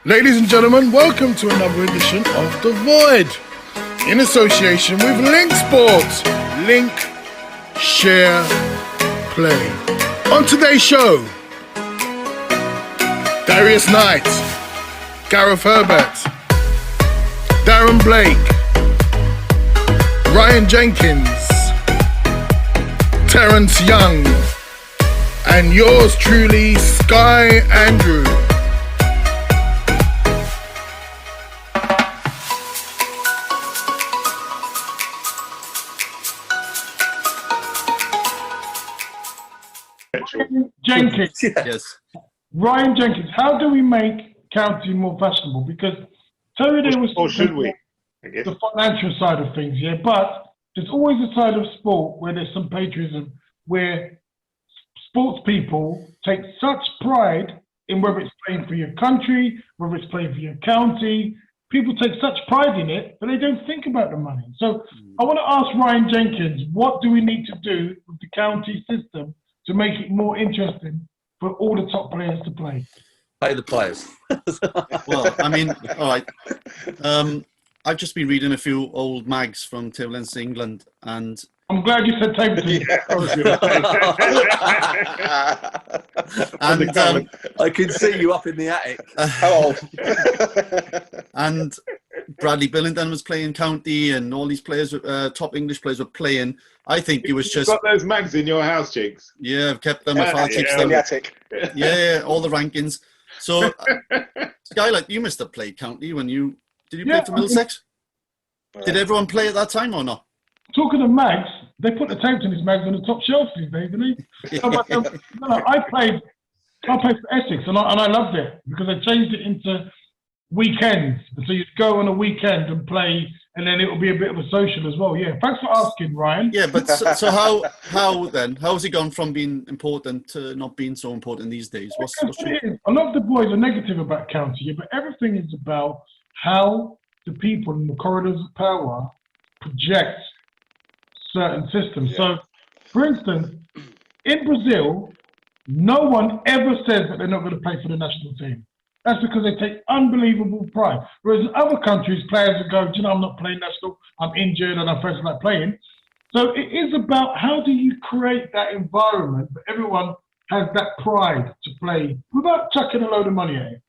Ladies and gentlemen, welcome to another edition of The Void in association with Link Sports. Link, share, play. On today's show, Darius Knight, Gareth Herbert, Darren Blake, Ryan Jenkins, Terrence Young, and yours truly, Sky Andrew. Jenkins. Yes. Ryan Jenkins. How do we make county more fashionable? Because Terry Day was should we? The financial side of things, yeah. But there's always a side of sport where there's some patriotism, where sports people take such pride in whether it's playing for your country, whether it's playing for your county. People take such pride in it, but they don't think about the money. So I want to ask Ryan Jenkins, what do we need to do with the county system to make it more interesting for all the top players to play? Pay the players. Well, I mean, all right. I've just been reading a few old mags from Table Tennis England, and I'm glad you said table tennis. and I can see you up in the attic. How old? And Bradley Billington was playing county, and all these players, top English players, were playing. I think it was just. You've got those mags in your house, Jigs? Yeah, I've kept them. My father keeps them. In the attic. Yeah, all the rankings. So, Sky, like, you must have played county when you play for Middlesex? Did everyone play at that time or not? Talking of mags, they put the table tennis mags on the top shelf these days, didn't they? I played for Essex, and I loved it because they changed it into weekends. So you'd go on a weekend and play, and then it will be a bit of a social as well. Yeah, thanks for asking, Ryan. Yeah, but so how then? How has it gone from being important to not being so important these days? What's a lot of the boys are negative about county, yeah, but everything is about how the people in the corridors of power project certain systems. Yeah. So, for instance, in Brazil, no one ever says that they're not going to play for the national team. That's because they take unbelievable pride. Whereas in other countries, players will go, do you know, I'm not playing national, I'm injured and I first like playing. So it is about how do you create that environment that everyone has that pride to play without chucking a load of money at it.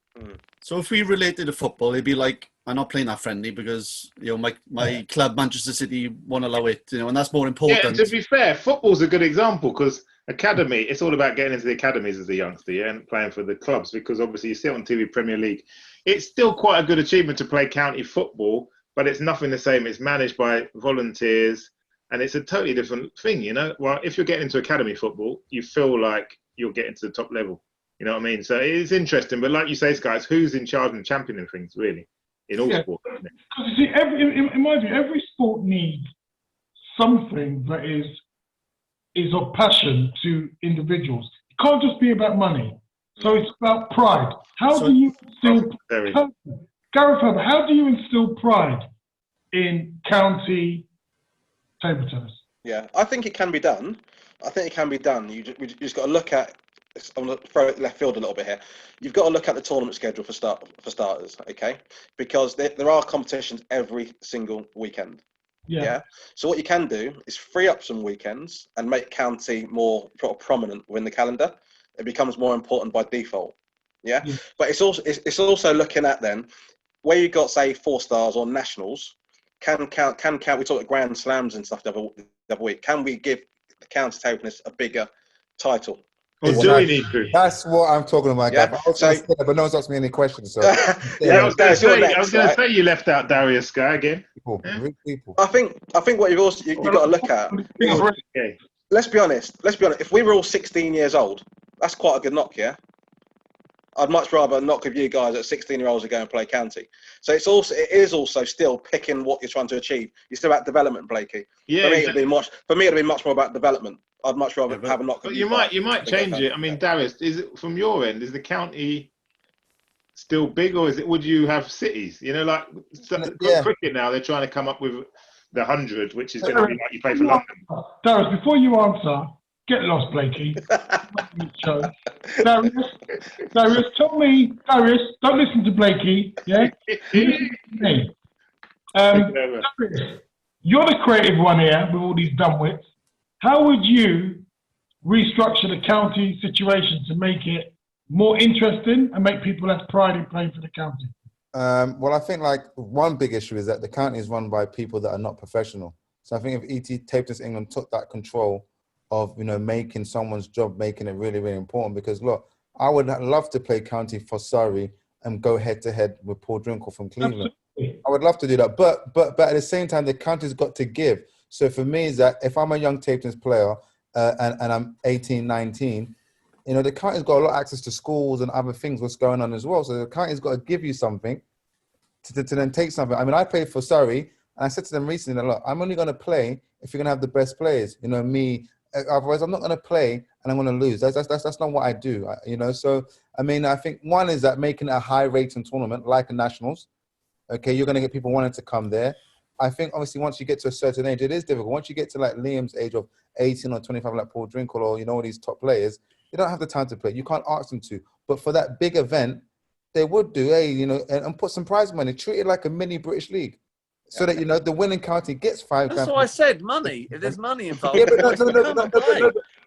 So if we related to football, it'd be like, I'm not playing that friendly because, you know, my club, Manchester City, won't allow it, you know, and that's more important. Yeah, to be fair, football's a good example because academy, it's all about getting into the academies as a youngster, yeah, and playing for the clubs because obviously you see it on TV, Premier League. It's still quite a good achievement to play county football, but it's nothing the same. It's managed by volunteers and it's a totally different thing, you know. Well, if you're getting into academy football, you feel like you're getting to the top level. You know what I mean? So it is interesting. But like you say, guys, who's in charge and championing things, really, in all sport? Because you see, in my view, every sport needs something that is of passion to individuals. It can't just be about money. So it's about pride. How do you instill... Gareth Herbert, how do you instill pride in county table tennis? Yeah, I think it can be done. We just got to look at... I'm going to throw it left field a little bit here. You've got to look at the tournament schedule for starters, okay? Because there are competitions every single weekend. Yeah. So what you can do is free up some weekends and make county more prominent within the calendar. It becomes more important by default. Yeah. But it's also looking at then where you got, say, 4 stars or nationals. Can count. We talked about Grand Slams and stuff the other week. Can we give the county table tennis a bigger title? Or do we need to? That's what I'm talking about, yeah. but no one's asking me any questions. So I was going to say you left out Darius, Sky, again. People. I think what you've got to look at. Let's be honest. If we were all 16 years old, that's quite a good knock, yeah. I'd much rather knock with you guys at 16-year-olds to go and play county. So it is also still picking what you're trying to achieve. You're still about development, Blakey. Yeah. For me, it'd be much more about development. I'd much rather have a knock. But you might change it. I mean, Darius, is it from your end? Is the county still big, or would you have cities? You know, like cricket now, they're trying to come up with the 100, which is going to be like you play for London. Darius, before you answer, get lost, Blakey. Darius, tell me, Darius, don't listen to Blakey, yeah? Listen to me. Darius, you're the creative one here with all these dumbwits. How would you restructure the county situation to make it more interesting and make people have pride in playing for the county? Well, I think like one big issue is that the county is run by people that are not professional. So I think if table tennis England took that control of, making someone's job, making it really, really important. Because look, I would love to play county for Surrey and go head to head with Paul Drinkle from Cleveland. Absolutely. I would love to do that, but at the same time, the county's got to give. So for me, is that if I'm a young table tennis player and I'm 18, 19, the county's got a lot of access to schools and other things, what's going on as well. So the county's got to give you something to then take something. I mean, I played for Surrey, and I said to them recently, look, I'm only going to play if you're going to have the best players. Me, otherwise I'm not going to play and I'm going to lose. That's not what I do. So I mean, I think one is that making it a high rating tournament like the Nationals. Okay, you're going to get people wanting to come there. I think obviously once you get to a certain age, it is difficult. Once you get to like Liam's age of 18 or 25, like Paul Drinkle or all these top players, they don't have the time to play. You can't ask them to. But for that big event, they would do, and put some prize money, treat it like a mini British League, so that the winning county gets £5. That's what I said. Money. If there's money involved, yeah, but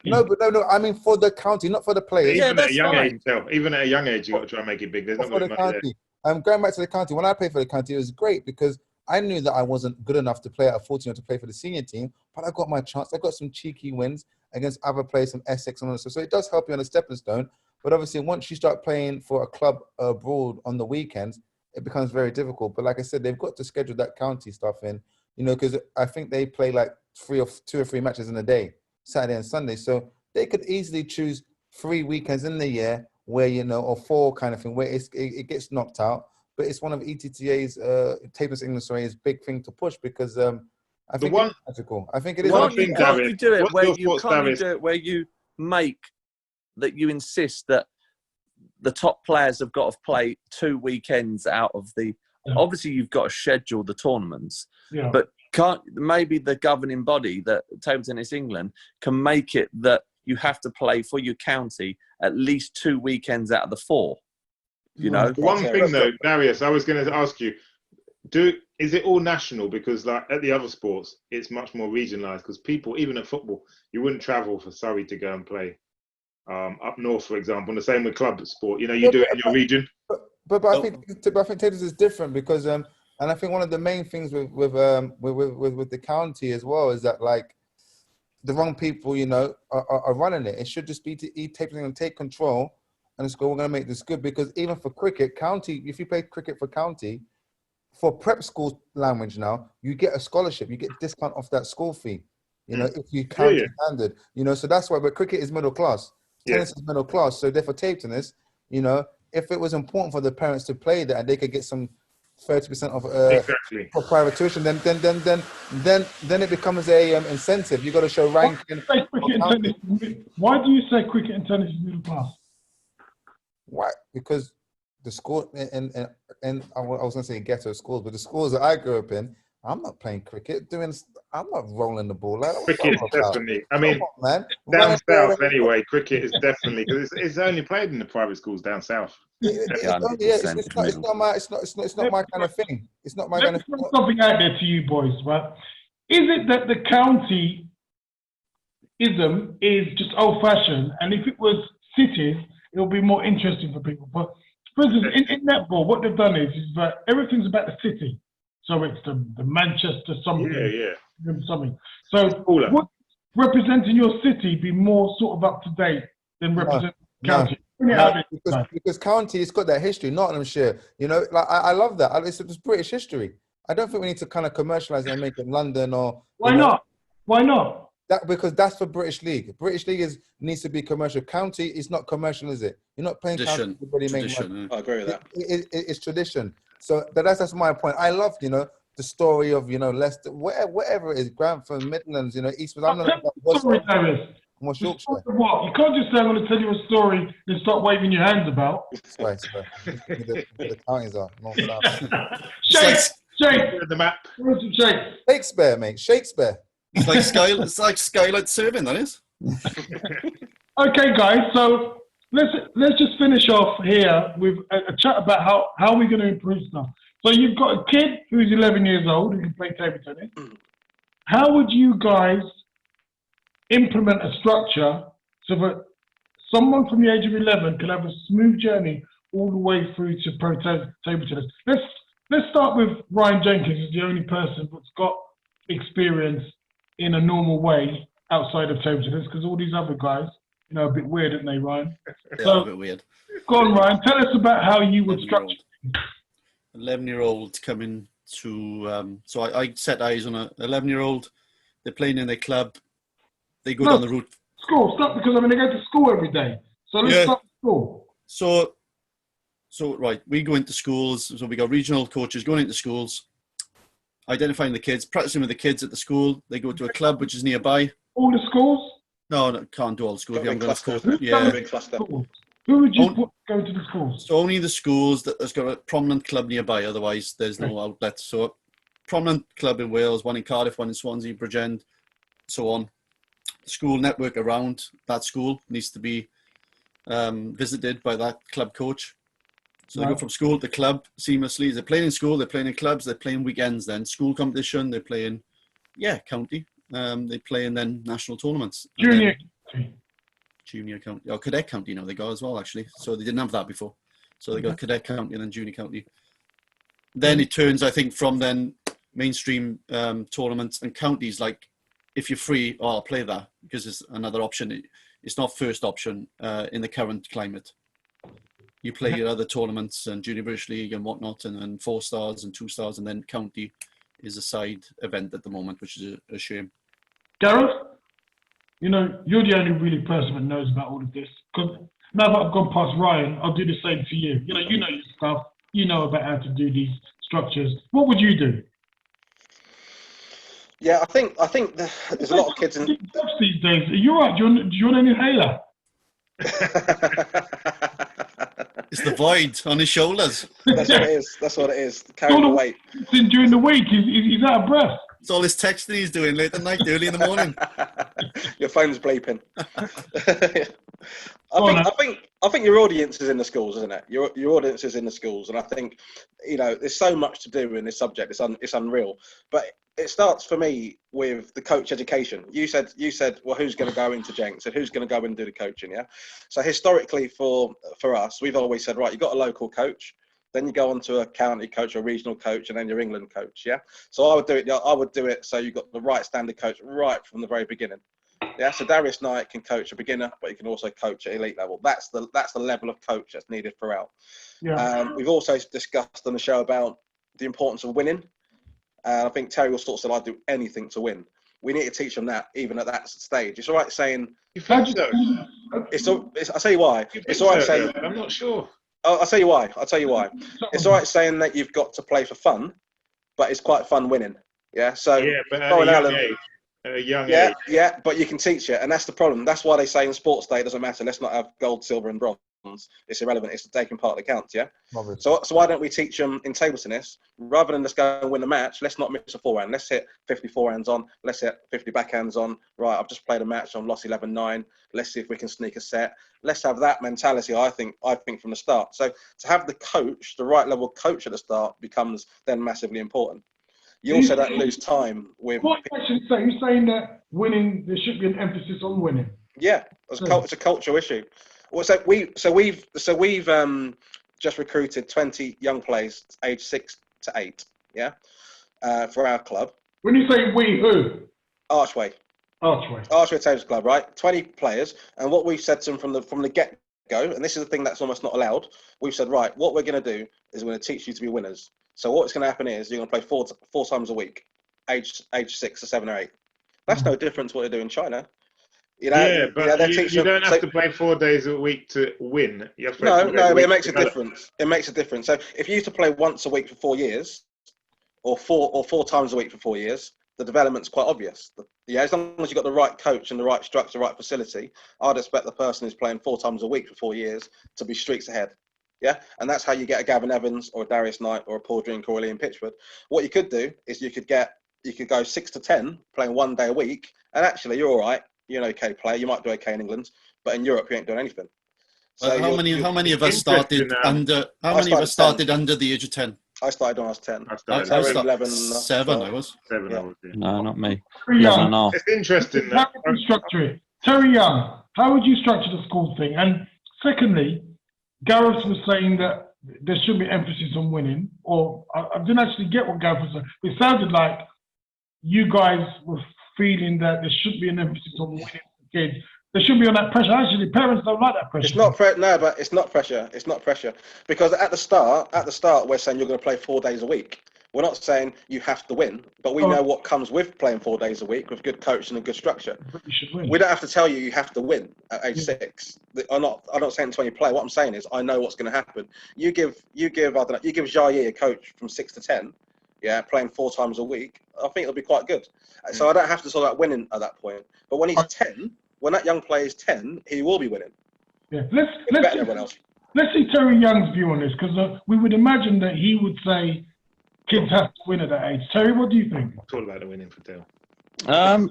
no. I mean for the county, not for the players. Even at a young age, even at a young age, you got to try and make it big. There's not going to be money there. Going back to the county, when I played for the county, it was great because I knew that I wasn't good enough to play at 14 or to play for the senior team, but I got my chance. I got some cheeky wins against other players from Essex and all that. So it does help you on a stepping stone. But obviously, once you start playing for a club abroad on the weekends, it becomes very difficult. But like I said, they've got to schedule that county stuff in, because I think they play like 2 or 3 matches in a day, Saturday and Sunday. So they could easily choose 3 weekends in the year where, or 4 kind of thing, where it gets knocked out. But it's one of ETTA's, Table Tennis England's big thing to push because I think it's magical. I think it is. Can't you do it where you make that you insist that the top players have got to play 2 weekends out of the. Yeah. Obviously, you've got to schedule the tournaments, but maybe the governing body, that Table Tennis England, can make it that you have to play for your county at least 2 weekends out of the 4. One thing though, Darius, I was going to ask you: is it all national? Because like at the other sports, it's much more regionalised. Because people, even at football, you wouldn't travel for Surrey to go and play up north, for example. And the same with club sport. You do it in your region. But I think tennis is different because and I think one of the main things with the county as well is that like the wrong people, are running it. It should just be to take control. And it's we're going to make this good because even for cricket, county, if you play cricket for county, for prep school language now, you get a scholarship, you get discount off that school fee, if you county standard, so that's why, but cricket is middle class, tennis is middle class. So therefore table tennis, if it was important for the parents to play that and they could get some 30% off for private tuition, then it becomes a incentive. You got to show ranking. Why do you say cricket and tennis is middle class? Why? Because the school and I was going to say ghetto schools, but the schools that I grew up in, I'm not playing cricket. I'm not rolling the ball. Cricket definitely. I mean, down south anyway. Cricket is definitely because it's only played in the private schools down south. It's not my kind of thing. It's not my kind of thing. Let me throw something out there to you boys, right? Is it that the county ism is just old-fashioned, and if it was cities, it'll be more interesting for people. But for instance, in netball, what they've done is that everything's about the city. So it's the Manchester something. Something. So would representing your city be more sort of up to date than representing county? Because county, it's got that history. Nottinghamshire, like I love that. It's British history. I don't think we need to kind of commercialize it and make it London or. Why not? Why not? Because that's for British League. British League needs to be commercial. County is not commercial, is it? You're not playing county. Everybody make money. I agree with that. It's tradition. So that's my point. I love, the story of, Leicester, whatever it is, Grantham, Midlands, East. I'm not West Yorkshire. What? You can't just say I'm going to tell you a story and start waving your hands about. Sorry. The counties are. Shake the map. Shakespeare, mate. Shakespeare. It's like skylight surfing, that is. Okay, guys. So let's just finish off here with a chat about how we're going to improve stuff. So you've got a kid who's 11 years old who can play table tennis. How would you guys implement a structure so that someone from the age of 11 can have a smooth journey all the way through to pro table tennis? Let's start with Ryan Jenkins, who's the only person that's got experience in a normal way outside of table tennis, because all these other guys, you know, a bit weird, aren't they, Ryan? They are a bit weird. Go on, Ryan. Tell us about how you would structure. 11-year-old coming to. So I set eyes on an 11-year-old. They're playing in their club. They go down the route. School, stop, because I mean they go to school every day. So let's start with school. So right, we go into schools. So we got regional coaches going into schools, identifying the kids, practicing with the kids at the school. They go to a club which is nearby. All the schools? No, can't do all the schools. Who would you put go to the schools? So only the schools that has got a prominent club nearby. Otherwise, there's no outlet. So prominent club in Wales, one in Cardiff, one in Swansea, Bridgend, so on. School network around that school needs to be visited by that club coach. So they go from school to club seamlessly. They're playing in school, they're playing in clubs, they're playing weekends then. School competition, they're playing, county. They play in then national tournaments. Junior county. Oh, cadet county now they got as well, actually. So they didn't have that before. So they got cadet county and then junior county. Then it turns, I think, from then mainstream tournaments and counties, like if you're free, I'll play that because it's another option. It's not first option in the current climate. You play your other tournaments and Junior British League and whatnot, and 4 stars and 2 stars, and then county is a side event at the moment, which is a shame. Gareth, you know, you're the only really person that knows about all of this. Because now that I've gone past Ryan, I'll do the same to you. You know your stuff. You know about how to do these structures. What would you do? Yeah, I think there's a lot of kids in these days. Are you all right? Do you want an inhaler? It's the void on his shoulders. That's what it is. Carrying the weight. During the week, he's out of breath. It's all his texting he's doing late at night, early in the morning. Your phone's bleeping. I think your audience is in the schools, isn't it? Your audience is in the schools, and I think, you know, there's so much to do in this subject. It's unreal, but it starts for me with the coach education. You said, well, who's going to go into Jenkins and who's going to go and do the coaching? Yeah. So historically, for us, we've always said, right, you've got a local coach, then you go on to a county coach or regional coach, and then your England coach. Yeah. So I would do it. So you've got the right standard coach right from the very beginning. Yeah. So Darius Knight can coach a beginner, but he can also coach at elite level. That's the level of coach that's needed throughout. Yeah. We've also discussed on the show about the importance of winning. I think Terry will sort of said, I'd do anything to win. We need to teach them that, even at that stage. It's all right saying... You think so? I'll tell you why. It's all right saying... I'm not sure. I'll tell you why. It's all right saying that you've got to play for fun, but it's quite fun winning. Yeah, so... Yeah, but at a young age. Yeah, but you can teach it, and that's the problem. That's why they say in sports day, it doesn't matter. Let's not have gold, silver, and bronze. It's irrelevant. It's the taking part that counts, yeah? So why don't we teach them in table tennis, rather than just go and win the match, let's not miss a forehand. Let's hit 50 forehands on. Let's hit 50 backhands on. Right, I've just played a match. I've lost 11-9. Let's see if we can sneak a set. Let's have that mentality, I think from the start. So to have the coach, the right level coach at the start, becomes then massively important. You also don't lose time with... What actually say? You're saying that winning, there should be an emphasis on winning? Yeah, it's a cultural issue. Well, so we've just recruited 20 young players aged 6 to 8, yeah, for our club. When you say we, who? Archway Tables Club, right? 20 players, and what we've said to them from the get-go, and this is the thing that's almost not allowed. We've said, right, what we're going to do is we're going to teach you to be winners. So what's going to happen is you're going to play four times a week, age 6 or 7 or 8. That's no different to what they do in China. You know, yeah, but you don't have to play 4 days a week to win. You have to play but it makes a difference. It makes a difference. So if you used to play once a week for 4 years, or four times a week for 4 years, the development's quite obvious. Yeah, as long as you've got the right coach and the right structure, right facility, I'd expect the person who's playing 4 times a week for 4 years to be streaks ahead. Yeah, and that's how you get a Gavin Evans or a Darius Knight or a Paul Drink or a Liam Pitchford. What you could do is you could go 6 to 10 playing 1 day a week, and actually you're all right. You're an okay player. You might do okay in England, but in Europe you ain't doing anything. So how many of us started under? How many of us started under the age of 10? I started when I was 10. I started 11, 7. I was 7. Yeah. I was, No, not me. Terry 11 Young, and a half. It's interesting how that would you structure it? Terry Young, how would you structure the school thing? And secondly, Gareth was saying that there should be emphasis on winning, or I didn't actually get what Gareth was saying. It sounded like you guys were feeling that there should be an emphasis on winning for kids. There shouldn't be on that pressure. Actually, parents don't like that pressure. It's not but it's not pressure. It's not pressure because at the start, we're saying you're going to play 4 days a week. We're not saying you have to win, but we know what comes with playing 4 days a week with good coaching and good structure. But you should win. We don't have to tell you have to win at age 6. I'm not saying it's when you play. What I'm saying is I know what's going to happen. You give Jair a coach from 6 to 10, playing 4 times a week. I think it'll be quite good. So I don't have to sort out winning at that point. But when he's 10, when that young player is 10, he will be winning. Yeah, let's see Terry Young's view on this, because we would imagine that he would say kids have to win at that age. Terry, what do you think? it's all about the winning for Dale. I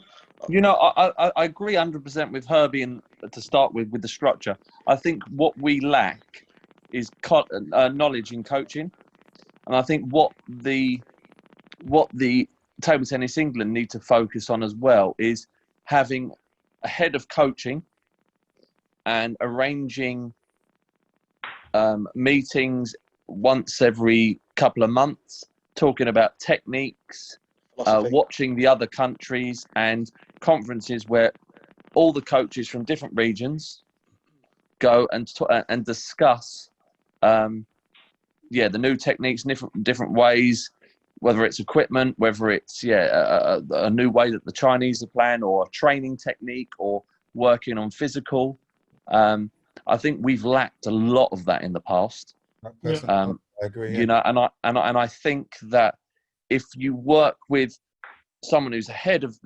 agree 100% with Herbie to start with the structure. I think what we lack is knowledge in coaching, and I think what the Table Tennis England need to focus on as well is having a head of coaching and arranging meetings once every couple of months, talking about techniques, watching the other countries, and conferences where all the coaches from different regions go and discuss the new techniques, different ways, whether it's equipment, whether it's a new way that the Chinese are playing, or a training technique, or working on physical. I think we've lacked a lot of that in the past. I agree. You know, and I think that if you work with someone who's ahead of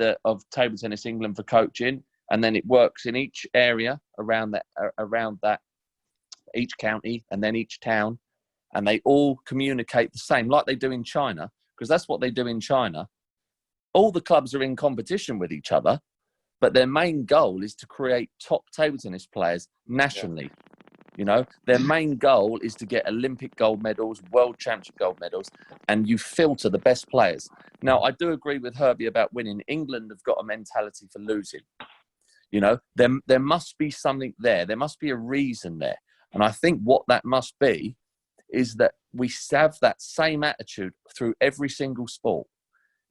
Table Tennis England for coaching, and then it works in each area around that each county and then each town, and they all communicate the same, like they do in China, because that's what they do in China. All the clubs are in competition with each other, but their main goal is to create top table tennis players nationally. You know, their main goal is to get Olympic gold medals, world championship gold medals, and you filter the best players. Now, I do agree with Herbie about winning. England have got a mentality for losing. You know, there must be something there. There must be a reason there. And I think what that must be is that we have that same attitude through every single sport.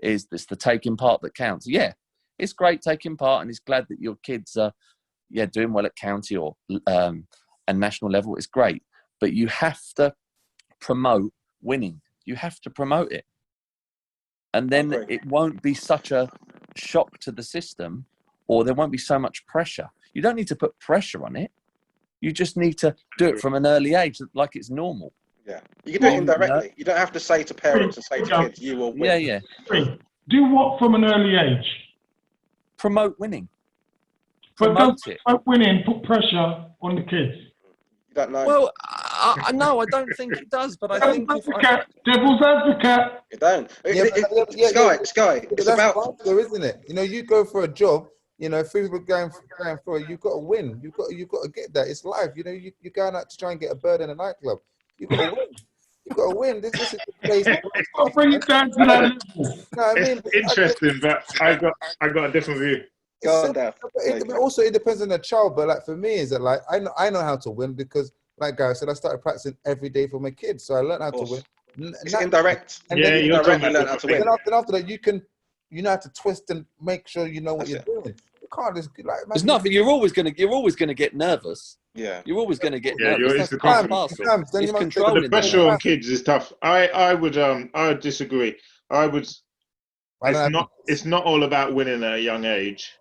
Is this the taking part that counts? Yeah, it's great taking part, and it's glad that your kids are doing well at county or and national level. It's great, but you have to promote winning. You have to promote it, and then it won't be such a shock to the system, or there won't be so much pressure. You don't need to put pressure on it. You just need to do it from an early age, like it's normal. Yeah, you can do it indirectly. You don't have to say to parents and say to kids, "You will win." Yeah. Do what from an early age? Promote winning. But don't promote winning, put pressure on the kids. You don't know. Well, no, I don't think it does. But I think devil's advocate. You don't. Sky. It's about there, isn't it? You know, you go for a job. You know, if people are going for it, you've got to win. You've got to get that. It's life. You know, you're going out to try and get a bird in a nightclub. You've got to win. You've got to win. This is the place. I'll bring it down to that level. It's interesting, but I got a different view. Also, it depends on the child. But like for me, is that like I know how to win because, like Gareth said, I started practicing every day for my kids, so I learned how to win. It's indirect. And then you learn how to win. Then after that, you know how to twist and make sure you know what you're doing. You can't just like. There's nothing. You're always gonna get nervous. Yeah. You're always gonna get nervous. It's It's controlling. The pressure on kids is tough. I would disagree. It's not all about winning at a young age,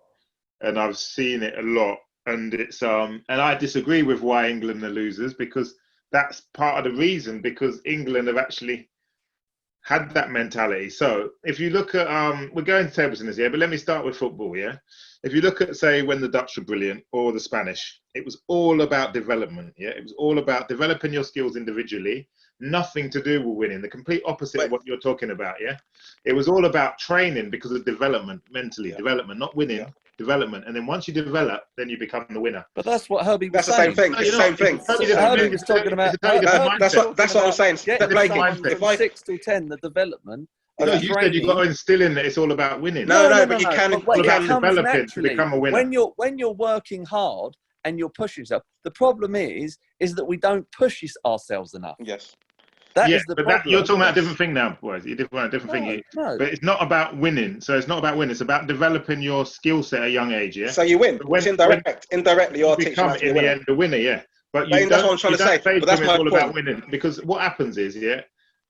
and I've seen it a lot. And it's and I disagree with why England are losers, because that's part of the reason, because England have actually had that mentality. So if you look at we're going to table tennis here, but let me start with football. If you look at, say, when the Dutch were brilliant or the Spanish, it was all about development. It was all about developing your skills individually, nothing to do with winning. The complete opposite of what you're talking about, yeah? It was all about training because of development, mentally, development, not winning, development. And then once you develop, then you become the winner. But that's what Herbie was That's saying. the same thing. It's the same thing. Herbie was talking about. That's what I'm saying. From 6 to 10, the development. No, you said you've got to instill in that it's all about winning. No, but you can. It's all about developing to become a winner. When you're working hard and you're pushing yourself, the problem is that we don't push ourselves enough. Yes. That is the problem. You're talking about a different thing now, boys. You're talking about a different thing. No. But it's not about winning. So it's not about winning. It's about developing your skill set at a young age, yeah? So you win. It's indirect. Indirectly, you're teaching how to be a winner. In the end, the winner, yeah. But you that's what I'm trying to say. But that's it's my all point. about winning. Because what happens is,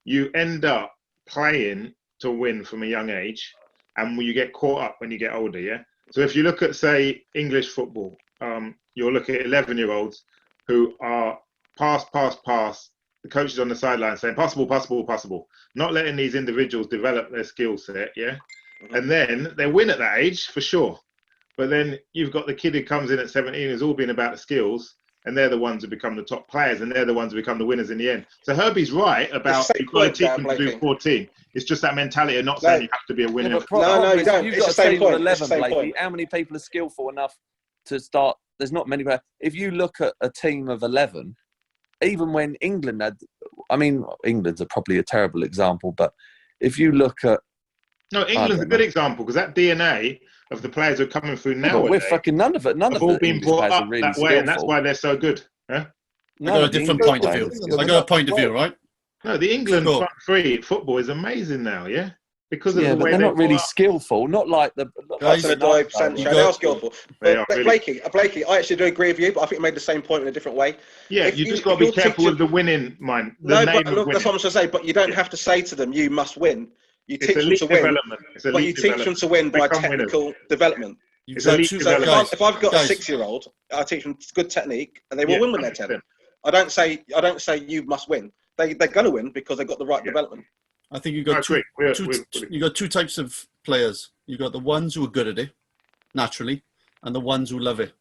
you end up playing to win from a young age, and you get caught up when you get older, yeah? So if you look at, say, English football, you'll look at 11-year-olds who are pass. The coaches on the sideline saying, possible, not letting these individuals develop their skill set, yeah? And then they win at that age, for sure. But then you've got the kid who comes in at 17 who's all been about the skills, and they're the ones who become the top players, and they're the ones who become the winners in the end. So Herbie's right about you've got to teach them to do 14. It's just that mentality of not saying you have to be a winner. No, you don't. You've got a team with 11, Blakey. How many people are skillful enough to start? There's not many. If you look at a team of 11, even when England had, England's probably a terrible example, but if you look at... No, England's a good example, because that DNA of the players who are coming through now, we're fucking none of all been brought up really that way, skillful. And that's why they're so good. Huh? I got a different point of view. I got a point of view, right? No, the England front three football is amazing now, yeah? Because of the way they're not really skillful. Not like the guys. They are skillful. But Blakey, I actually do agree with you, but I think you made the same point in a different way. Yeah, you just got to be careful with the winning, mind. That's what I'm trying to say. But you don't have to say to them, "You must win." You teach them to win, but you teach them to win by technical development. So if I've got a 6-year-old, I teach them good technique, and they will win when they're 10. I don't say you must win. They're going to win because they've got the right development. I think you got two types of players. You got the ones who are good at it, naturally, and the ones who love it.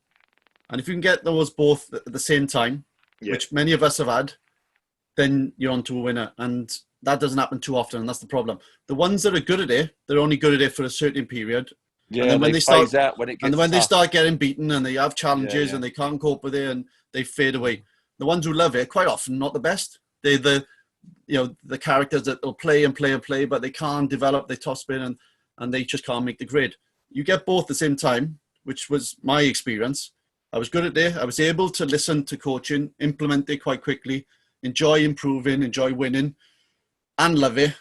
And if you can get those both at the same time, which many of us have had, then you're on to a winner. And that doesn't happen too often, and that's the problem. The ones that are good at it, they're only good at it for a certain period. Yeah, and then when they phase out when it gets they start getting beaten and they have challenges and they can't cope with it and they fade away. The ones who love it, quite often not the best. They're the characters that will play, but they can't develop. They toss spin and they just can't make the grid. You get both at the same time, which was my experience. I was good at it. I was able to listen to coaching, implement it quite quickly, enjoy improving, enjoy winning, and love it.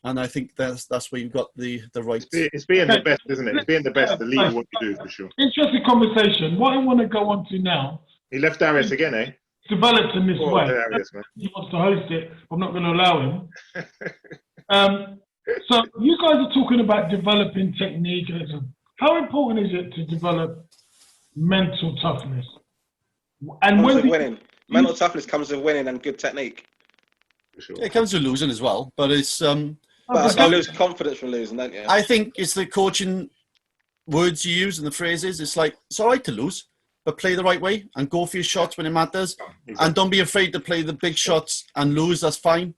And I think that's where you've got the right. It's being the best, isn't it? It's being the best to lead what you do, for sure. Interesting conversation. What I want to go on to now. He left Darius again, eh? Developed in this way. Darius, he wants to host it. I'm not going to allow him. So you guys are talking about developing technique. How important is it to develop mental toughness? And winning. Mental toughness comes with winning and good technique. For sure. It comes with losing as well, but it's But you lose confidence from losing, don't you? I think it's the coaching words you use and the phrases. It's like, it's all right to lose, but play the right way and go for your shots when it matters. Exactly. And don't be afraid to play the big shots and lose. That's fine.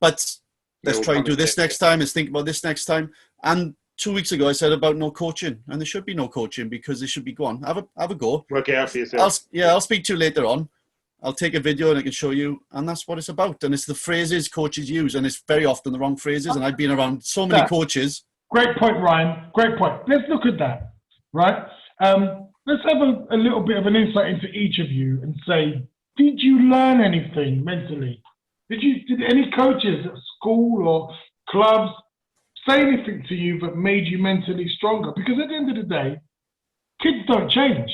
But let's try and do this next time. Let's think about this next time. And 2 weeks ago, I said about no coaching. And there should be no coaching because there should be, go on, have a go. Work it out for yourself. I'll speak to you later on. I'll take a video and I can show you. And that's what it's about. And it's the phrases coaches use. And it's very often the wrong phrases. And I've been around so many coaches. Great point, Ryan. Great point. Let's look at that, right? Let's have a little bit of an insight into each of you and say, did you learn anything mentally? Did any coaches at school or clubs say anything to you that made you mentally stronger? Because at the end of the day, kids don't change.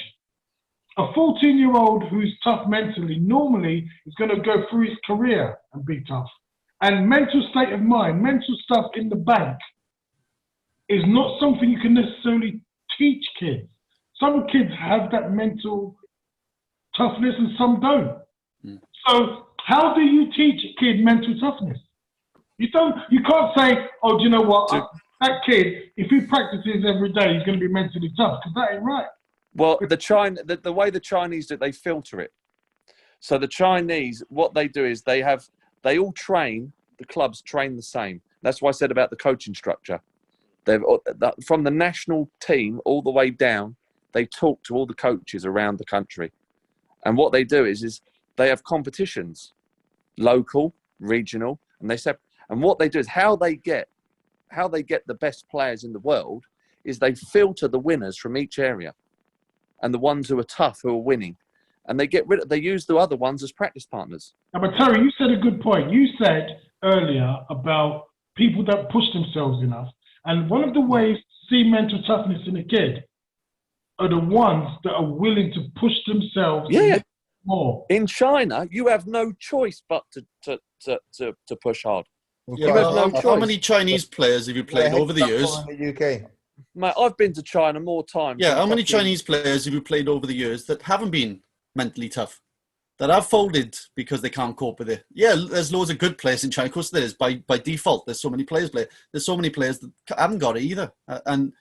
A 14-year-old who's tough mentally normally is going to go through his career and be tough. And mental state of mind, mental stuff in the bank is not something you can necessarily teach kids. Some kids have that mental toughness and some don't. So how do you teach a kid mental toughness? You can't say, oh, do you know what? That kid, if he practices every day, he's going to be mentally tough, because that ain't right. Well, the way the Chinese do it, they filter it. So the Chinese, what they do is they have they all train. The clubs train the same. That's what I said about the coaching structure. From the national team all the way down, they talk to all the coaches around the country, and what they do is they have competitions, local, regional, and what they do is how they get the best players in the world is they filter the winners from each area, and the ones who are tough, who are winning, and they use the other ones as practice partners. Now, but Terry, you said a good point. You said earlier about people that push themselves enough. And one of the ways to see mental toughness in a kid are the ones that are willing to push themselves more. In China, you have no choice but to push hard. You have no choice. How many Chinese players have you played over the years? In the UK. Mate, I've been to China more times. Yeah, how many Chinese players have you played over the years that haven't been mentally tough? That have folded because they can't cope with it. Yeah, there's loads of good players in China. Of course there is. By default, there's so many players play. There's so many players that haven't got it either. And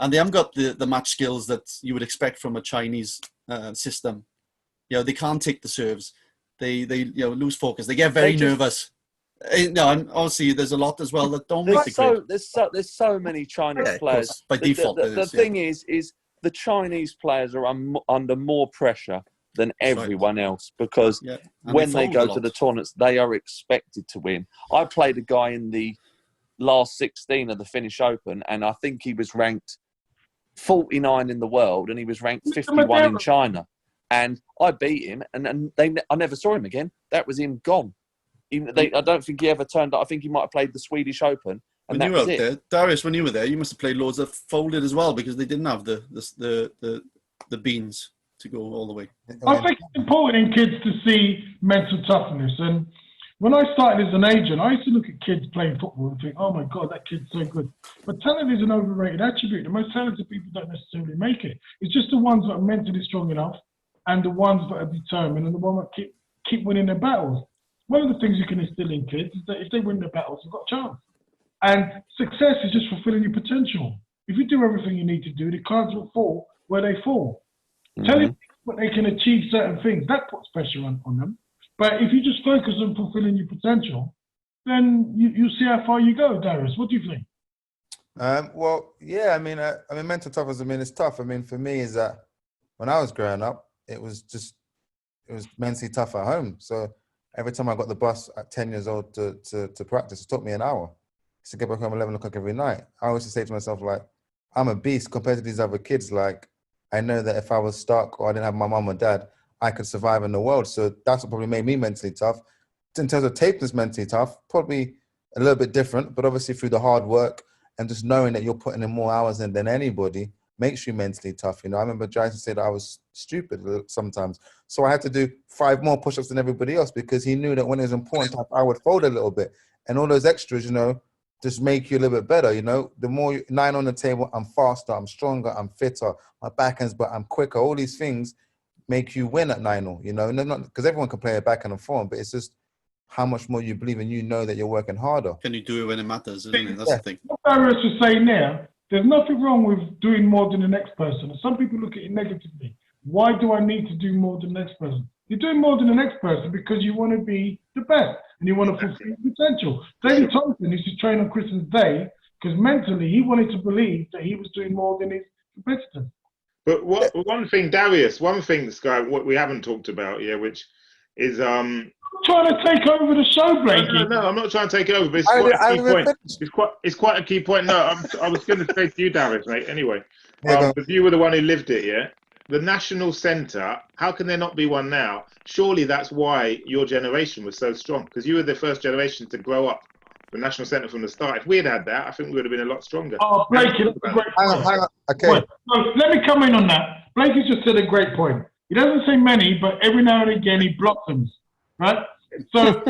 they haven't got the match skills that you would expect from a Chinese system. You know, they can't take the serves. They lose focus. They get very nervous. No, and obviously there's a lot as well that don't make the grade. There's so many Chinese players. By default, the thing is the Chinese players are under more pressure than everyone else because when they go to the tournaments, they are expected to win. I played a guy in the last 16 of the Finnish Open, and I think he was ranked 49 in the world, and he was ranked 51 in China. And I beat him, and I never saw him again. That was him gone. I don't think he ever turned up. I think he might have played the Swedish Open. And when you were out there, Darius, when you were there, you must have played loads that folded as well because they didn't have the beans to go all the way. I think it's important in kids to see mental toughness. And when I started as an agent, I used to look at kids playing football and think, oh my God, that kid's so good. But talent is an overrated attribute. The most talented people don't necessarily make it. It's just the ones that are mentally strong enough and the ones that are determined and the ones that keep winning their battles. One of the things you can instill in kids is that if they win their battles, you've got a chance. And success is just fulfilling your potential. If you do everything you need to do, the cards will fall where they fall. Telling people that they can achieve certain things, that puts pressure on them. But if you just focus on fulfilling your potential, then you see how far you go, Darius. What do you think? Well, yeah, I mean, mental toughness, it's tough. For me is that when I was growing up, it was mentally tough at home. So every time I got the bus at 10 years old to practice, it took me an hour. I used to get back home 11 o'clock every night. I always say to myself, like, I'm a beast compared to these other kids. Like, I know that if I was stuck or I didn't have my mum or dad, I could survive in the world. So that's what probably made me mentally tough. In terms of Tapeton's mentally tough, probably a little bit different, but obviously through the hard work and just knowing that you're putting in more hours than anybody makes you mentally tough. You know, I remember Jason said that I was stupid sometimes. So I had to do 5 more push-ups than everybody else because he knew that when it was important, I would fold a little bit. And all those extras, you know, just make you a little bit better, you know. The more 9 on the table, I'm faster, I'm stronger, I'm fitter, my backhands, but I'm quicker. All these things make you win at 9-0, you know. And not because everyone can play a backhand and forehand, but it's just how much more you believe and you know that you're working harder. Can you do it when it matters, isn't it? That's the thing. What Darius was saying there, there's nothing wrong with doing more than the next person. And some people look at it negatively. Why do I need to do more than the next person? You're doing more than the next person because you want to be the best and you want to fulfill your potential. David Thompson used to train on Christmas Day because mentally he wanted to believe that he was doing more than his competitors. But one thing, Darius, Sky, what we haven't talked about, which is I'm trying to take over the show, Blakey. No, I'm not trying to take it over, but it's quite a key point. It's quite a key point. No, I was going to say to you, Darius, mate. Anyway, because you were the one who lived it, yeah. The national centre, how can there not be one now? Surely that's why your generation was so strong, because you were the first generation to grow up the national centre from the start. If we had had that, I think we would have been a lot stronger. Oh, Blakey, that's a great point. Hang on. Okay. So let me come in on that. Blakey just said a great point. He doesn't say many, but every now and again he blossoms, right? So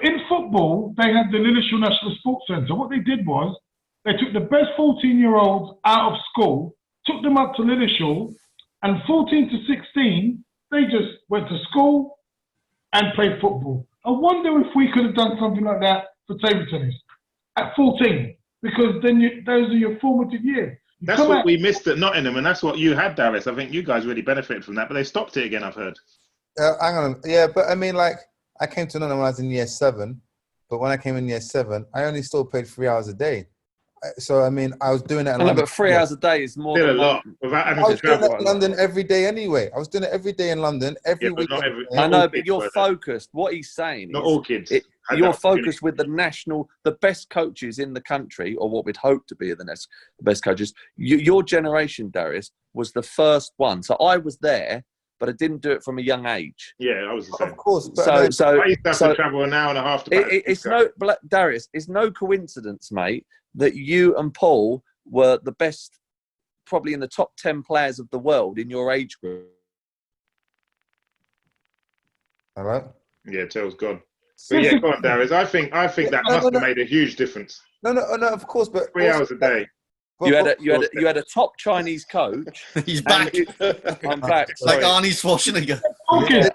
in football, they had the Lilleshall National Sports Centre. What they did was they took the best 14-year-olds out of school, took them up to Lilleshall, and 14 to 16, they just went to school and played football. I wonder if we could have done something like that for table tennis at 14, because then those are your formative years. That's what we missed at Nottingham, and that's what you had, Darius. I think you guys really benefited from that, but they stopped it again, I've heard. Hang on. Yeah, but I mean, like, I came to London when I was in year 7, but when I came in year 7, I only still played 3 hours a day. So I mean, I was doing that in London. But 3 hours a day is more than a lot without having to travel. I was doing it in London every day anyway. I was doing it every day in London, every week. I know, but you're focused. What he's saying not is, all kids. You're focused with the best coaches in the country, or what we'd hope to be the best coaches. Your generation, Darius, was the first one. So I was there, but I didn't do it from a young age. Yeah, I was the same. Of course. So I used to have to travel an hour and a half to Darius, it's no coincidence, mate, that you and Paul were the best, probably in the top 10 players of the world in your age group. All right. Yeah, Tell's gone. But yeah, go on, Darius. I think that must have made a huge difference. No, of course, but 3 hours a day. You had a top Chinese coach. He's back. I'm back. Like Arnie Schwarzenegger. Okay.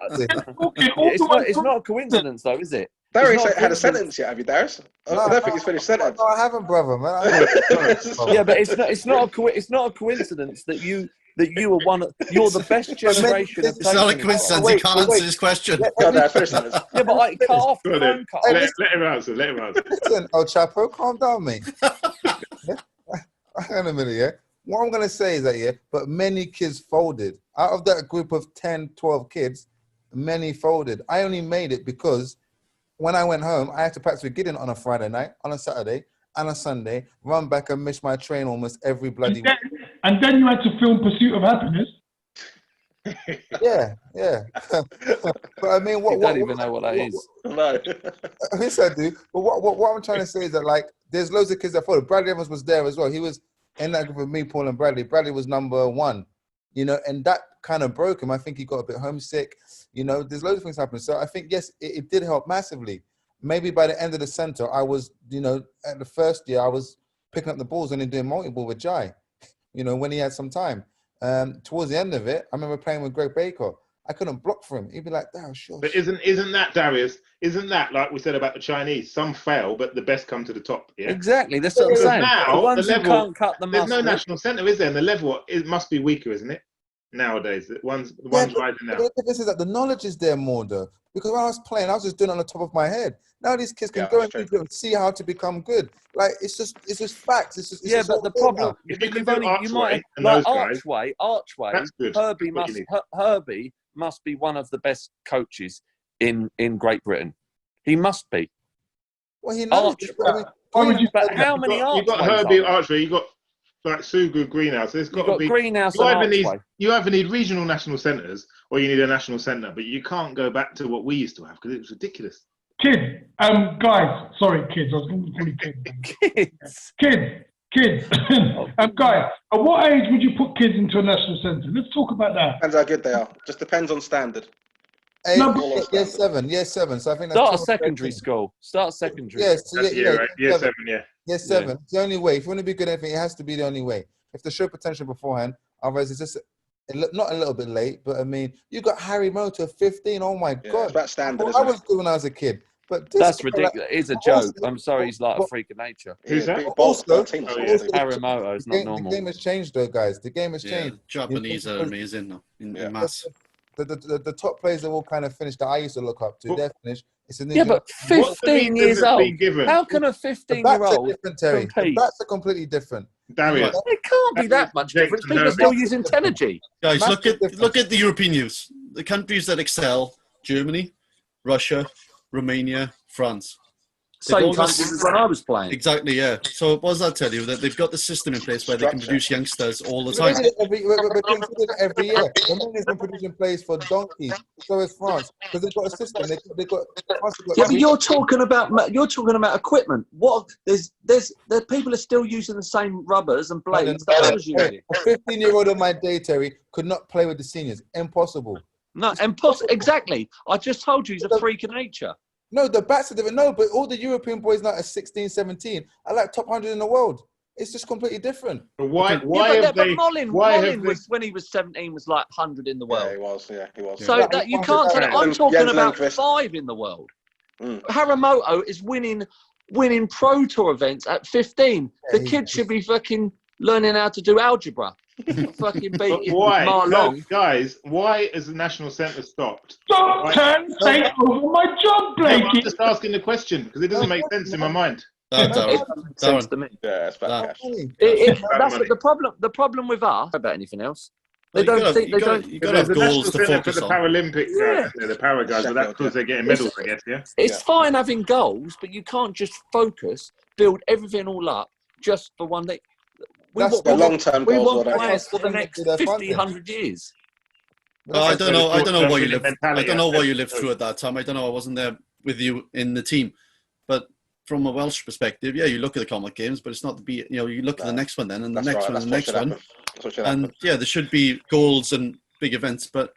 It's not a coincidence, though, is it? Darius ain't had a sentence yet, have you, Darius? I don't think he's finished sentence. No, I haven't, brother, man. Yeah, but it's not a coincidence that you were you're the best generation. It's not a coincidence. He can't answer this question. Yeah, but I cut off. Let him answer. Listen, El Chapo, calm down, mate. Hang on a minute, yeah? What I'm going to say is that, yeah, but many kids folded. Out of that group of 10, 12 kids, many folded. I only made it because when I went home, I had to practice with Gideon on a Friday night, on a Saturday, and a Sunday, run back and miss my train almost every bloody week. And then you had to film Pursuit of Happiness. Yeah. But I mean, I don't even know what that is. No. Yes, I do. But what I'm trying to say is that, like, there's loads of kids that followed. Bradley Evans was there as well. He was in that group with me, Paul, and Bradley. Bradley was number 1, you know, and that kind of broke him. I think he got a bit homesick. You know, there's loads of things happening. So I think, yes, it did help massively. Maybe by the end of the center, I was, you know, at the first year, I was picking up the balls and then doing multi-ball with Jai, you know, when he had some time. Towards the end of it, I remember playing with Greg Baker. I couldn't block for him. He'd be like, "Damn, sure." But isn't that, Darius? Isn't that like we said about the Chinese? Some fail, but the best come to the top. Yeah, exactly. That's what I'm saying. Now, the ones who can't cut the there's mustard. no national centre, is there? And the level it must be weaker, isn't it? Nowadays, the ones rising now. The difference is that the knowledge is there more, though. Because when I was playing, I was just doing it on the top of my head. Now these kids can go and see how to become good. Like it's just facts. It's just but the problem Archway. Herbie must be one of the best coaches in Great Britain. He must be. Well, he knows. But how many Archways? You got Herbie Archway. You got like Sugu Greenhouse. There's got to be Greenhouse. You either need regional national centres or you need a national centre, but you can't go back to what we used to have because it was ridiculous. Kids, guys, sorry, kids. I was going to call you kids. Kids. Guys, at what age would you put kids into a national centre? Let's talk about that. Depends how good they are. Just depends on standard. Year 7. So I think that's start secondary school. Start secondary. Yes, year 7. Yeah. Year 7. Yeah. It's the only way. If you want to be good at anything, it has to be the only way. If they show potential beforehand, otherwise it's just not a little bit late. But I mean, you got Harry Motor 15. Oh my God, that's standard. I was good when I was a kid. But that's ridiculous. It's a joke. I'm sorry, he's like a freak of nature. Who's that? Harry Motor is not normal. The game has changed, though, guys. The game has changed. Japanese are amazing now in mass. The top players have all kind of finished that I used to look up to. They're finished. But 15 years old. How can a 15-year-old compete? The bats are completely different. Darius. It can't be that much difference. People are still using Tenergy. Guys, look at the European news. The countries that excel: Germany, Russia, Romania, France. Same countries as when I was playing. Exactly, yeah. So what does that tell you? That they've got the system in place where they can produce youngsters all the time. Every year. Romania's been producing players for donkeys. So is France. Because they've got a system. They've got but you're talking about equipment. What the people are still using the same rubbers and blades that I was using. A 15-year-old of my day, Terry, could not play with the seniors. Impossible. No, impossible. Exactly. I just told you he's a freak of nature. No, the bats are different. No, but all the European boys now are 16, 17. I like top 100 in the world. It's just completely different. But why Mullin was, when he was 17, was like 100 in the world. Yeah, he was. So that you can't say that. I'm talking about 5 in the world. Haramoto is winning Pro Tour events at 15. The kid should be fucking learning how to do algebra. Fucking But beat why? No, Marlon. guys, why is the national centre stopped? Don't take over my job, No, Blakey. I'm just asking the question because it doesn't make sense in my mind. Sense to me. Yeah, it's bad cash. That's the problem. The problem with us about anything else. They don't think they don't. You got to have the goals national to centre focus for the on. Paralympic guys, the para guys, but that's Sheffield, because they're getting medals, I guess. Yeah. It's fine having goals, but you can't just focus, build everything all up just for one day. That's the long-term We goals. want What players for the next to their 50, funding. 100 years. I don't know. I don't know what you live. mentality, I don't know I what you think. lived through at that time. I don't know. I wasn't there with you in the team, but from a Welsh perspective, yeah, you look at the Commonwealth Games, but it's not to be. You look at the next one then, and the next one, and the next one, and yeah, there should be goals and big events. But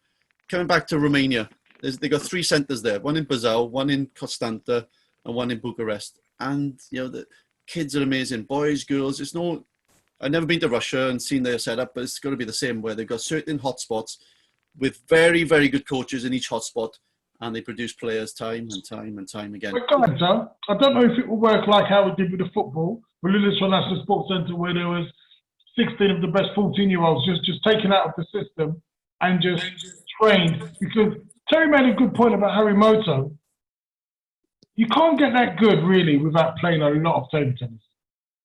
coming back to Romania, they got 3 centres there: one in Bazau, one in Constanta, and one in Bucharest. And the kids are amazing, boys, girls. It's no. I've never been to Russia and seen their setup, but it's going to be the same where they've got certain hotspots with very, very good coaches in each hotspot, and they produce players time and time and time again. But guys, I don't know if it will work like how we did with the football, with Lillestrøm National Sports Centre, where there was 16 of the best 14-year-olds just taken out of the system and just trained. Because Terry made a good point about Harry Moto. You can't get that good, really, without playing a lot of table tennis.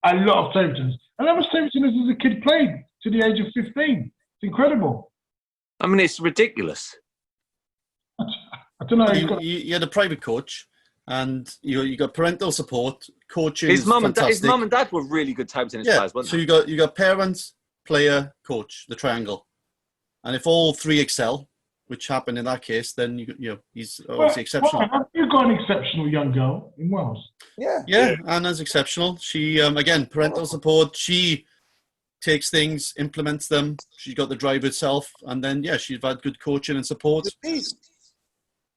A lot of table tennis. And how much table tennis as a kid played to the age of 15? It's incredible. I mean, it's ridiculous. I don't know. You had a private coach, and you got parental support, coaching. His mum and dad were really good table tennis players, weren't so they? you got parents, player, coach, the triangle, and if all 3 excel, which happened in that case, then he's obviously exceptional. Have you got an exceptional young girl in Wales? Yeah, Anna's exceptional. She again, parental support. She takes things, implements them. She's got the drive herself, and then she's had good coaching and support.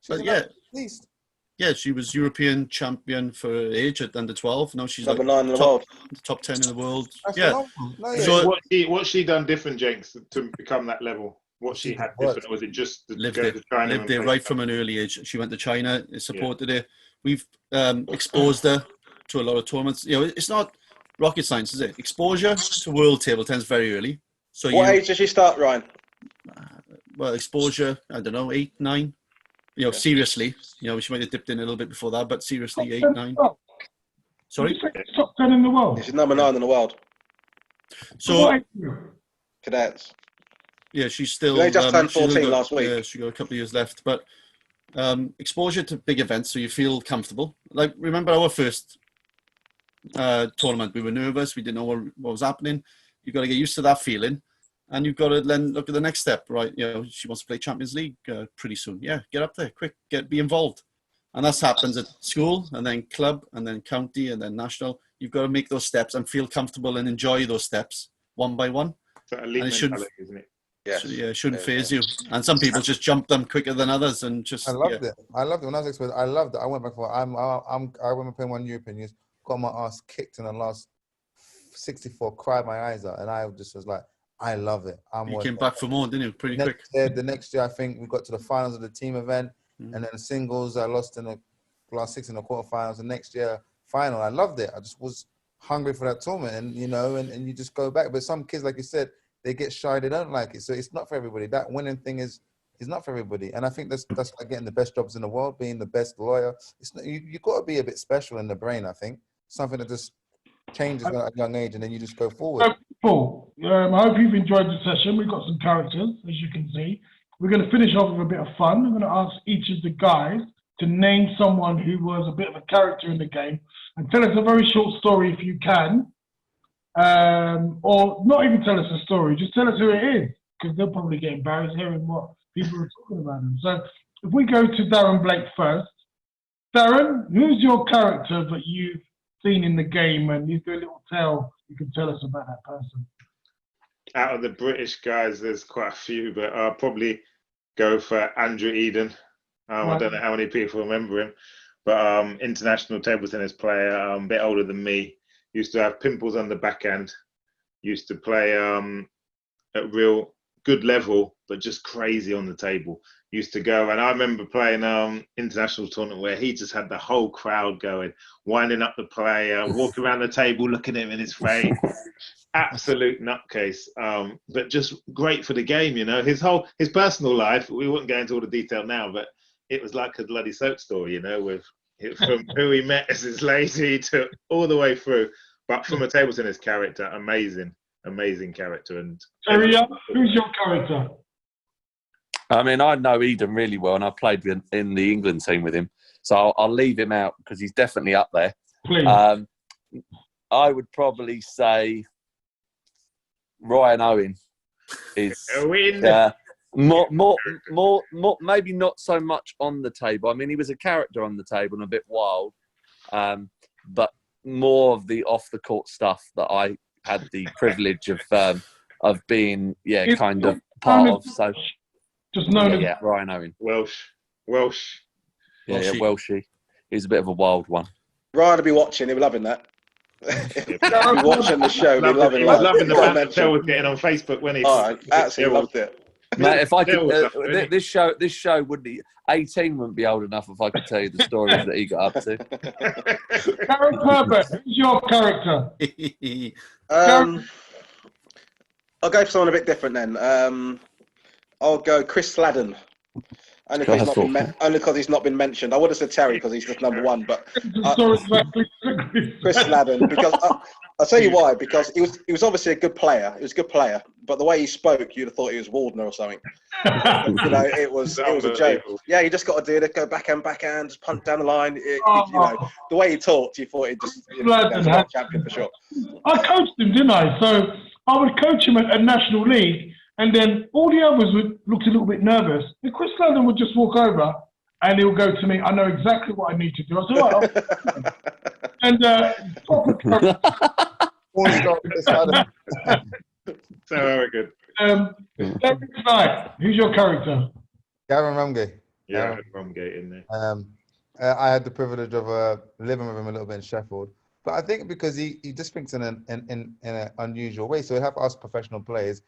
But she was European champion for age at under 12. Now she's number 9 in the world, top 10 in the world. That's So what's she done different, Jenks, to become that level? What she had different, or was it just lived there right from an early age? She went to China, supported her. We've exposed her to a lot of tournaments. It's not rocket science, is it? Exposure to world table tennis very early. So what age did she start, Ryan? Well, exposure, I don't know, 8, 9. Seriously, she might have dipped in a little bit before that, but seriously, 8, 9. Sorry? Top 10 in the world. She's number 9 in the world. So, cadets. Yeah, she's still. They just turned 14 last week. Yeah, she got a couple of years left, but exposure to big events, so you feel comfortable. Like, remember our first tournament? We were nervous. We didn't know what was happening. You've got to get used to that feeling, and you've got to then look at the next step, right? She wants to play Champions League pretty soon. Yeah, get up there, quick, be involved, and that happens at school, and then club, and then county, and then national. You've got to make those steps and feel comfortable and enjoy those steps one by one. So elite mentality, isn't it? Yes. So, it shouldn't phase you. And some people just jump them quicker than others, and just. I loved it. I loved it when I was exposed. I loved it. I went back for. I remember playing one European years. Got my ass kicked in the last 64. Cried my eyes out, and I just was like, I love it. You came back for more, didn't you? Pretty quick. The next year, I think we got to the finals of the team event, and then singles. I lost in the last 6 in the quarterfinals. The next year, final. I loved it. I just was hungry for that tournament, and and you just go back. But some kids, like you said, they get shy. They don't like it. So it's not for everybody. That winning thing is not for everybody. And I think that's like getting the best jobs in the world, being the best lawyer. It's not, you got to be a bit special in the brain. I think something that just changes at a young age, and then you just go forward. Paul, I hope you've enjoyed the session. We've got some characters, as you can see. We're going to finish off with a bit of fun. I'm going to ask each of the guys to name someone who was a bit of a character in the game and tell us a very short story if you can. Or not even tell us a story, just tell us who it is, because they'll probably get embarrassed hearing what people are talking about them. So if we go to Darren Blake first. Darren, who's your character that you've seen in the game, and is there a little tale you can tell us about that person? Out of the British guys, there's quite a few, but I'll probably go for Andrew Eden. I don't know how many people remember him, but international table tennis player, a bit older than me. Used to have pimples on the backhand. Used to play at real good level, but just crazy on the table. Used to go, and I remember playing international tournament where he just had the whole crowd going, winding up the player, walking around the table, looking at him in his face. Absolute nutcase, but just great for the game. You know, his personal life. We wouldn't go into all the detail now, but it was like a bloody soap story. You know, with from who he met as his lady to all the way through. But from a table tennis character, amazing character. And Terry, who's your character? I mean, I know Eden really well, and I played in the England team with him. So I'll leave him out because he's definitely up there. Please. I would probably say Ryan Owen is more, maybe not so much on the table. I mean, he was a character on the table and a bit wild, but more of the off the court stuff that I had the privilege of being, kind of part of. So. Just known as Ryan Owen. Welsh. Yeah, Welshie. He's a bit of a wild one. Ryan will be watching. He'll be loving that. He'll be watching the show. He'll be loving he was loving the fact that Joe was getting on Facebook when he. Oh, I absolutely loved it. Mate, if I could, this show wouldn't. 18 wouldn't be old enough if I could tell you the stories that he got up to. Gareth Herbert, who's your character? I'll go for someone a bit different then. I'll go Chris Sladden. Only because he's not been mentioned. I would have said Terry because he's just number one, but Chris Sladden, because I'll tell you why. Because he was obviously a good player. He was a good player, but the way he spoke, you'd have thought he was Waldner or something. You know, it was a joke. Yeah, you just got to do it. Go backhand, just punt down the line. You know, the way he talked, you thought he'd just be a champion for sure. I coached him, didn't I? So I would coach him at National League. And then all the others looked a little bit nervous. And Chris Sladden would just walk over and he'll go to me, I know exactly what I need to do. I said, well, so arrogant. Tonight, who's your character? Gavin Rumgate. Yeah, Rumgate in there. I had the privilege of living with him a little bit in Sheffield. But I think because he just thinks in an unusual way. So we have us professional players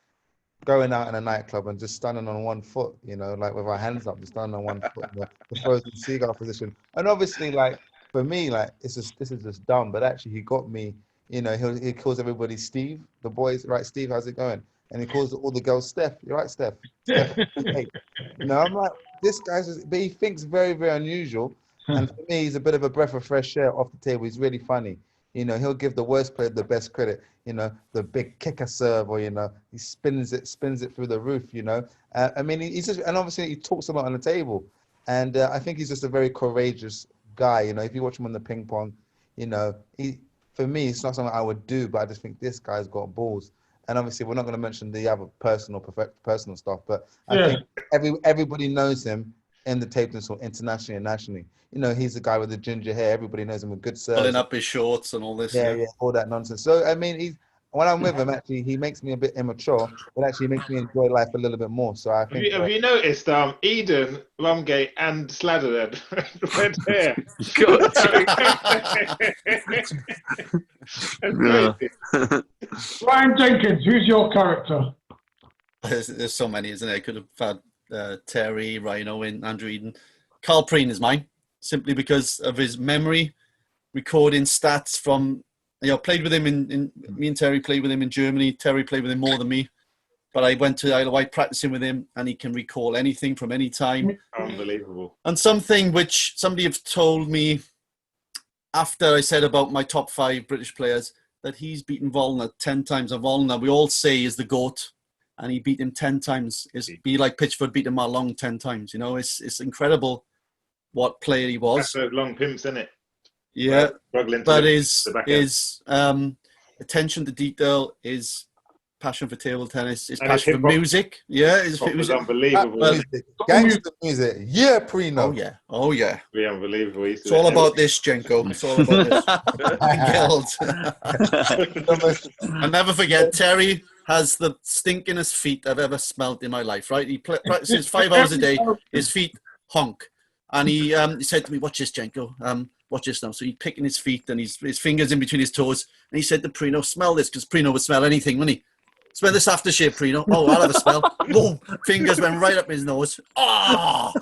going out in a nightclub and just standing on one foot, you know, like with our hands up, just standing on one foot in the frozen seagull position. And obviously, like, for me, like, this is just dumb, but actually he got me, you know, he calls everybody Steve, the boys, right, Steve, how's it going? And he calls all the girls Steph. You're right, Steph. Hey. You know, I'm like, this guy's, but he thinks very, very unusual. And for me, he's a bit of a breath of fresh air off the table. He's really funny. You know, he'll give the worst player the best credit, you know, the big kicker serve, or, you know, he spins it through the roof, you know. I mean, he's just, and obviously he talks a lot on the table. And I think he's just a very courageous guy, you know. If you watch him on the ping pong, you know, for me, it's not something I would do, but I just think this guy's got balls. And obviously, we're not going to mention the other personal stuff, but I think everybody knows him in the table tennis internationally and nationally. You know, he's the guy with the ginger hair. Everybody knows him with good serve. Pulling up his shorts and all this. Yeah, all that nonsense. So, I mean, when I'm with him, actually, he makes me a bit immature, but actually makes me enjoy life a little bit more. So I think. Have you noticed Eden, Rumgate, and Sladden had red hair? Ryan Jenkins, who's your character? There's so many, isn't there? I could have had Terry, Ryan Owen, Andrew Eden. Carl Preen is mine, simply because of his memory, recording stats from, you know, played with him me and Terry played with him in Germany. Terry played with him more than me. But I went to Isle of Wight practicing with him, and he can recall anything from any time. Unbelievable. And something which somebody have told me after I said about my top 5 British players, that he's beaten Volner 10 times. And Volner, we all say, is the GOAT. And he beat him 10 times. It'd be like Pitchford beat him along 10 times. You know, it's incredible what player he was. That's those long pimps, isn't it? Yeah. But his attention to detail, his passion for table tennis, his passion for music. Yeah, it was unbelievable. Gangster music. Yeah, Prino. Oh, yeah. Be unbelievable. It's all about this, Jenko. It's all about this. I'll never forget, Terry has the stinkingest feet I've ever smelled in my life, right? He practices 5 hours a day. His feet honk. And he said to me, watch this, Jenko. Watch this now. So he's picking his feet and his fingers in between his toes. And he said to Prino, smell this, because Prino would smell anything, wouldn't he? Spend this aftershave, Prino. Oh, I'll have a spell. Boom. Fingers went right up his nose. Oh!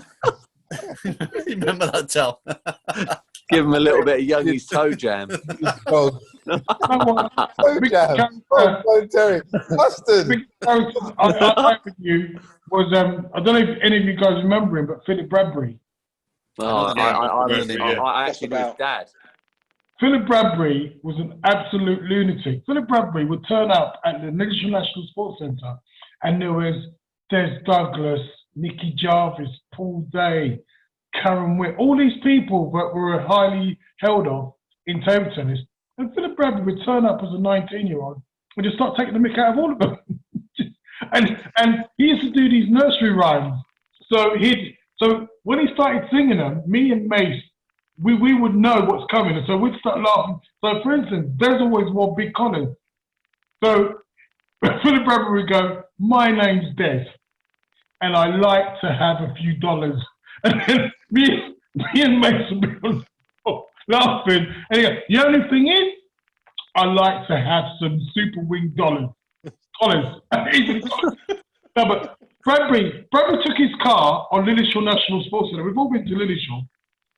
Remember that, Tel? Give him a little bit of Youngie's toe jam. Oh, toe jam. Oh, Terry. Mustard. Big I with you was I don't know if any of you guys remember him, but Philip Bradbury. Oh, I actually knew his dad. Philip Bradbury was an absolute lunatic. Philip Bradbury would turn up at the National Sports Centre, and there was Des Douglas, Nicky Jarvis, Paul Day, Karen Witt, all these people that were highly held of in table tennis. And Philip Bradbury would turn up as a 19-year-old and just start taking the mick out of all of them. and he used to do these nursery rhymes. So when he started singing them, me and Mace, we would know what's coming. And so we'd start laughing. So for instance, there's always more big collars. So Philip Bradbury would go, "My name's Des, and I like to have a few dollars." And then me and Mace would be on the floor laughing. And he goes, "The only thing is, I like to have some super wing dollars." No, but Bradbury took his car on Lillishall National Sports Centre. We've all been to Lillishall.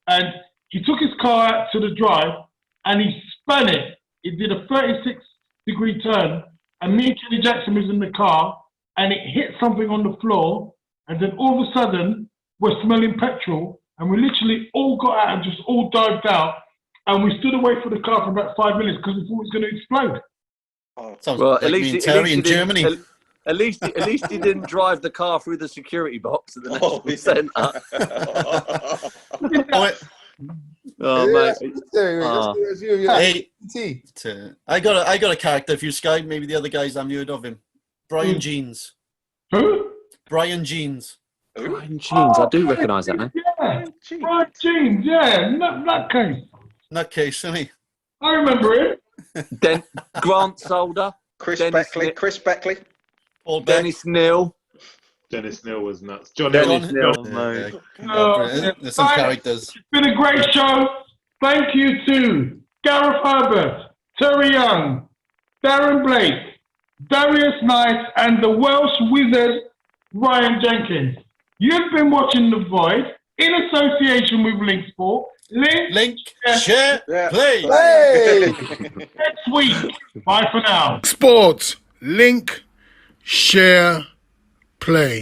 And he took his car out to the drive and he spun it. He did a 36-degree turn. And me and Kenny Jackson was in the car and it hit something on the floor. And then all of a sudden, we're smelling petrol. And we literally all got out and just all dived out. And we stood away for the car for about 5 minutes because we thought it was going to explode. Sounds Well, like at least me and Terry in Germany. At least he didn't drive the car through the security box at the National Centre. Mate. I got a character for you, Sky. Maybe the other guys haven't heard of him. Brian Jeans. Who? Brian Jeans. Brian Jeans, I do recognise that name. Yeah, Brian Jeans, yeah, nutcase. Nutcase, isn't he? I remember him. Grant Solder. Chris Beckley. Paul Dennis Neal. Dennis Neal was nuts. John Dennis Ellis. Neal, There's some characters. It's been a great show. Thank you to Gareth Herbert, Terry Young, Darren Blake, Darius Knight, and the Welsh wizard, Ryan Jenkins. You've been watching The Void in association with Link Sport. Link, share, play. Next week. Bye for now. Sports, link, share, play.